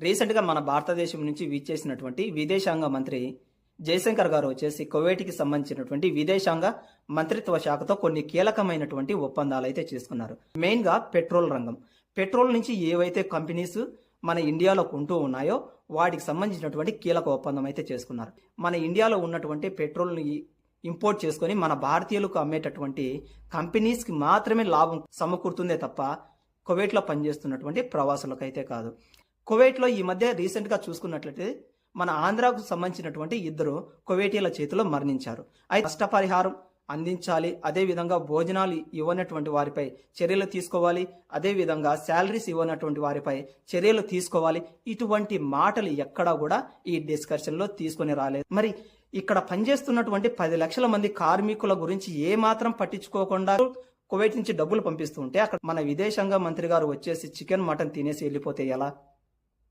రీసెంట్గా మన భారతదేశం నుంచి విచ్చేసినటువంటి విదేశాంగ మంత్రి జయశంకర్ గారు వచ్చేసి కువైట్కి సంబంధించినటువంటి విదేశాంగ మంత్రిత్వ శాఖతో కొన్ని కీలకమైనటువంటి ఒప్పందాలు అయితే చేసుకున్నారు. మెయిన్గా పెట్రోల్ రంగం. పెట్రోల్ నుంచి ఏవైతే కంపెనీస్ మన ఇండియాలో కొంటూ ఉన్నాయో వాటికి సంబంధించినటువంటి కీలక ఒప్పందం అయితే చేసుకున్నారు. మన ఇండియాలో ఉన్నటువంటి పెట్రోల్ని ఇంపోర్ట్ చేసుకొని మన భారతీయులకు అమ్మేటటువంటి కంపెనీస్కి మాత్రమే లాభం సమకూరుతుందే తప్ప కువైట్లో పనిచేస్తున్నటువంటి ప్రవాసులకు అయితే కాదు. కువైట్లో ఈ మధ్య రీసెంట్గా చూసుకున్నట్లయితే మన ఆంధ్రాకు సంబంధించినటువంటి ఇద్దరు కువైటీల చేతిలో మరణించారు. అయితే నష్టపరిహారం అందించాలి, అదేవిధంగా భోజనాలు ఇవ్వనటువంటి వారిపై చర్యలు తీసుకోవాలి, అదేవిధంగా శాలరీస్ ఇవ్వనటువంటి వారిపై చర్యలు తీసుకోవాలి. ఇటువంటి మాటలు ఎక్కడా కూడా ఈ డిస్కషన్లో తీసుకొని రాలేదు. మరి ఇక్కడ పనిచేస్తున్నటువంటి 10 లక్షల మంది కార్మికుల గురించి ఏమాత్రం పట్టించుకోకుండా కువైట్ నుంచి డబ్బులు పంపిస్తూ ఉంటే అక్కడ మన విదేశాంగ మంత్రి గారు వచ్చేసి చికెన్ మటన్ తినేసి వెళ్ళిపోతే ఎలా?